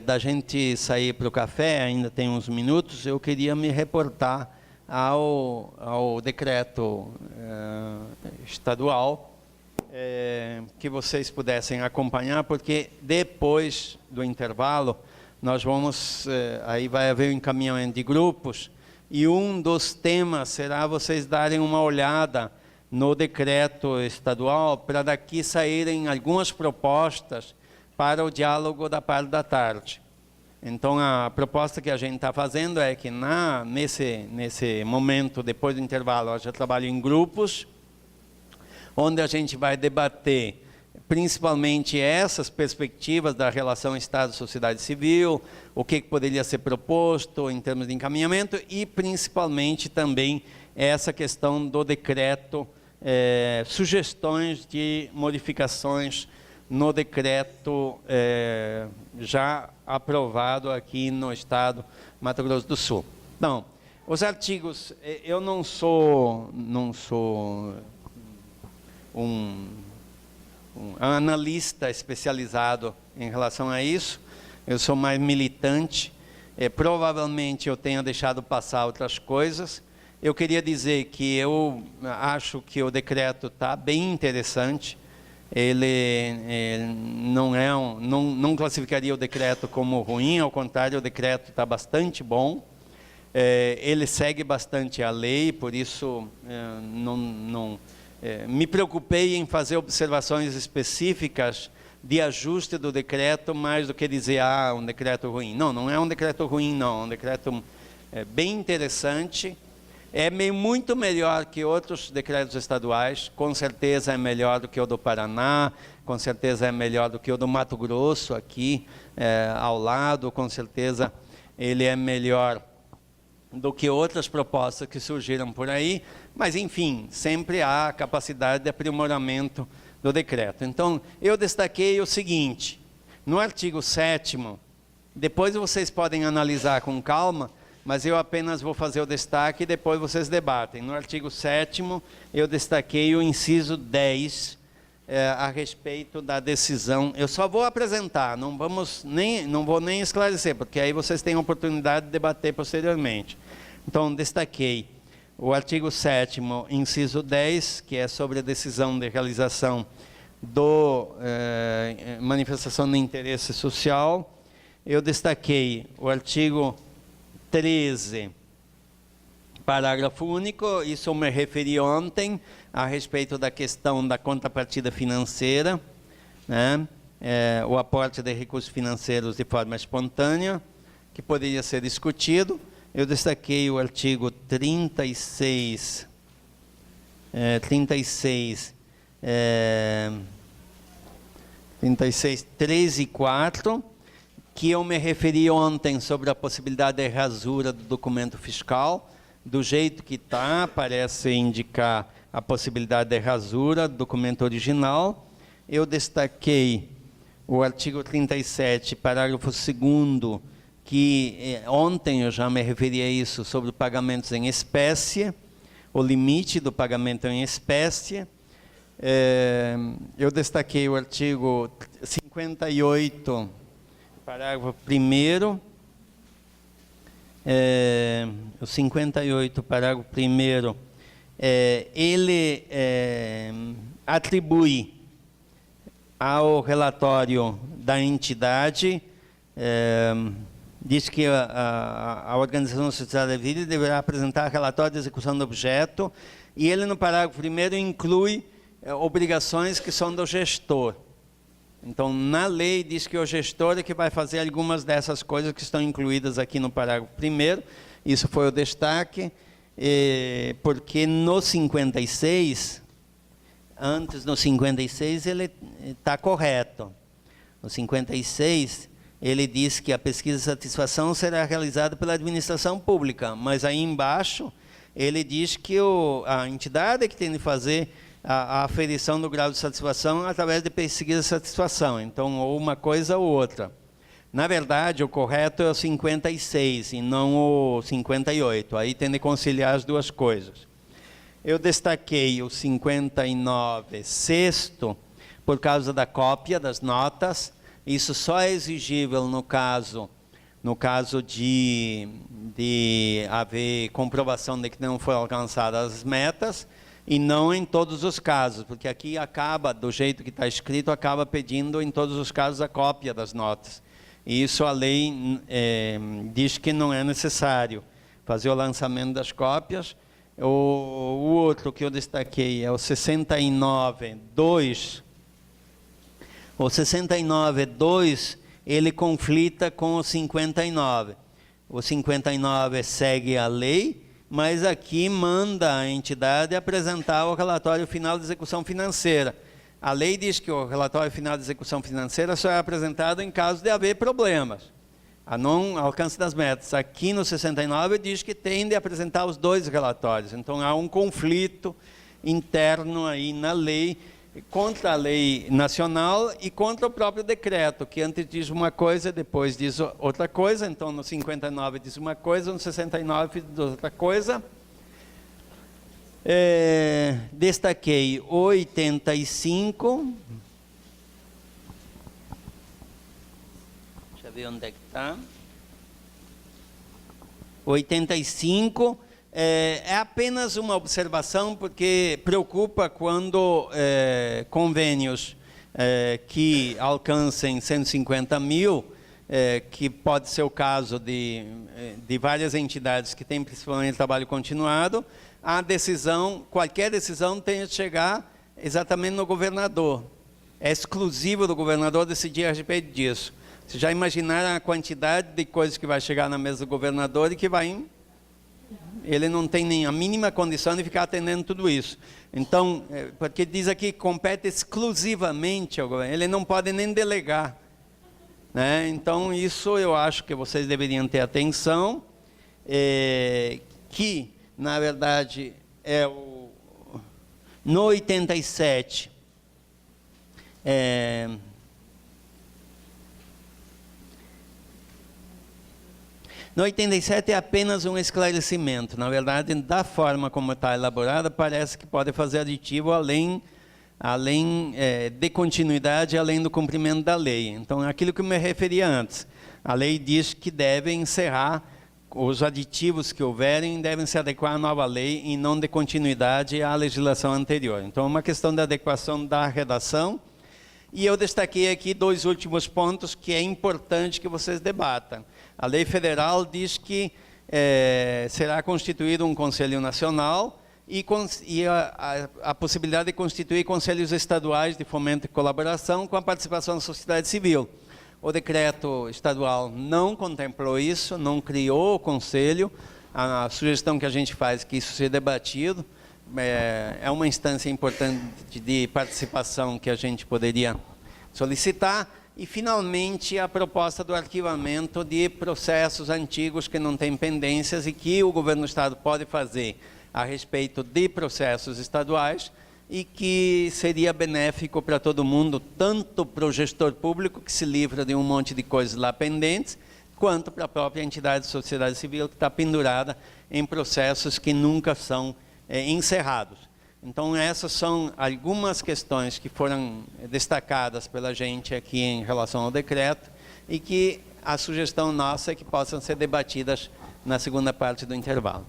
da gente sair para o café, ainda tem uns minutos, eu queria me reportar ao decreto estadual, que vocês pudessem acompanhar, porque depois do intervalo, nós vamos, aí vai haver um encaminhamento de grupos, e um dos temas será vocês darem uma olhada no decreto estadual, para daqui saírem algumas propostas para o diálogo da parte da tarde. Então, a proposta que a gente está fazendo é que nesse momento, depois do intervalo, eu já trabalho em grupos, onde a gente vai debater principalmente essas perspectivas da relação Estado-sociedade civil, o que poderia ser proposto em termos de encaminhamento, e principalmente também essa questão do decreto, sugestões de modificações no decreto já aprovado aqui no estado de Mato Grosso do Sul. Então, os artigos, eu não sou um analista especializado em relação a isso, eu sou mais militante, provavelmente eu tenha deixado passar outras coisas. Eu queria dizer que eu acho que o decreto está bem interessante. Ele não classificaria o decreto como ruim, ao contrário, o decreto está bastante bom. Ele segue bastante a lei, por isso me preocupei em fazer observações específicas de ajuste do decreto, mais do que dizer, um decreto ruim. Não é um decreto ruim, não. É um decreto bem interessante. É muito melhor que outros decretos estaduais, com certeza é melhor do que o do Paraná, com certeza é melhor do que o do Mato Grosso, aqui ao lado, com certeza ele é melhor do que outras propostas que surgiram por aí, mas enfim, sempre há capacidade de aprimoramento do decreto. Então, eu destaquei o seguinte, no artigo 7º, depois vocês podem analisar com calma, mas eu apenas vou fazer o destaque e depois vocês debatem. No artigo 7º, eu destaquei o inciso 10, a respeito da decisão. Eu só vou apresentar, não vou nem esclarecer, porque aí vocês têm a oportunidade de debater posteriormente. Então, destaquei o artigo 7º, inciso 10, que é sobre a decisão de realização do manifestação de interesse social. Eu destaquei o artigo 13, parágrafo único, isso eu me referi ontem, a respeito da questão da contrapartida financeira, né? O aporte de recursos financeiros de forma espontânea, que poderia ser discutido. Eu destaquei o artigo 36, 36, 3 e 4, que eu me referi ontem sobre a possibilidade de rasura do documento fiscal. Do jeito que está, parece indicar a possibilidade de rasura do documento original. Eu destaquei o artigo 37, parágrafo 2º, que ontem eu já me referi a isso, sobre pagamentos em espécie, o limite do pagamento em espécie. Eu destaquei o artigo 58, parágrafo 1º, o 58, parágrafo 1º, ele atribui ao relatório da entidade, diz que a organização da sociedade civil deverá apresentar relatório de execução do objeto, e ele no parágrafo 1º inclui obrigações que são do gestor. Então, na lei diz que o gestor é que vai fazer algumas dessas coisas que estão incluídas aqui no parágrafo 1º. Isso foi o destaque, porque no 56, antes no 56 ele está correto. No 56, ele diz que a pesquisa de satisfação será realizada pela administração pública, mas aí embaixo ele diz que a entidade é que tem de fazer a aferição do grau de satisfação através de pesquisa de satisfação. Então, ou uma coisa ou outra. Na verdade, o correto é o 56 e não o 58. Aí tem de conciliar as duas coisas. Eu destaquei o 59, sexto, por causa da cópia das notas. Isso só é exigível no caso de haver comprovação de que não foram alcançadas as metas, e não em todos os casos, porque aqui acaba, do jeito que está escrito, acaba pedindo em todos os casos a cópia das notas. E isso a lei diz que não é necessário fazer o lançamento das cópias. O outro que eu destaquei é o 69.2. O 69.2, ele conflita com o 59. O 59 segue a lei, mas aqui manda a entidade apresentar o relatório final de execução financeira. A lei diz que o relatório final de execução financeira só é apresentado em caso de haver problemas, a não alcance das metas. Aqui no 69 diz que tem de apresentar os dois relatórios. Então há um conflito interno aí na lei, contra a lei nacional e contra o próprio decreto, que antes diz uma coisa, depois diz outra coisa. Então, no 59 diz uma coisa, no 69 diz outra coisa. Destaquei 85. Deixa eu ver onde é que está. 85. É apenas uma observação, porque preocupa quando convênios que alcancem 150 mil, que pode ser o caso de várias entidades que têm principalmente trabalho continuado, a decisão, qualquer decisão tem de chegar exatamente no governador. É exclusivo do governador decidir a respeito disso. Vocês já imaginaram a quantidade de coisas que vai chegar na mesa do governador e que vai... Ele não tem nem a mínima condição de ficar atendendo tudo isso. Então, porque diz aqui que compete exclusivamente ao governo, ele não pode nem delegar, né? Então, isso eu acho que vocês deveriam ter atenção, que, na verdade, no 87, no 87 é apenas um esclarecimento. Na verdade, da forma como está elaborada, parece que pode fazer aditivo além de continuidade, além do cumprimento da lei. Então, aquilo que eu me referia antes. A lei diz que deve encerrar, os aditivos que houverem devem se adequar à nova lei e não de continuidade à legislação anterior. Então, é uma questão de adequação da redação. E eu destaquei aqui dois últimos pontos que é importante que vocês debatam. A lei federal diz que será constituído um Conselho Nacional e a possibilidade de constituir conselhos estaduais de fomento e colaboração com a participação da sociedade civil. O decreto estadual não contemplou isso, não criou o conselho. A sugestão que a gente faz é que isso seja debatido. é uma instância importante de participação que a gente poderia solicitar. E, finalmente, a proposta do arquivamento de processos antigos que não têm pendências e que o governo do Estado pode fazer a respeito de processos estaduais e que seria benéfico para todo mundo, tanto para o gestor público, que se livra de um monte de coisas lá pendentes, quanto para a própria entidade de sociedade civil, que está pendurada em processos que nunca são encerrados. Então, essas são algumas questões que foram destacadas pela gente aqui em relação ao decreto e que a sugestão nossa é que possam ser debatidas na segunda parte do intervalo.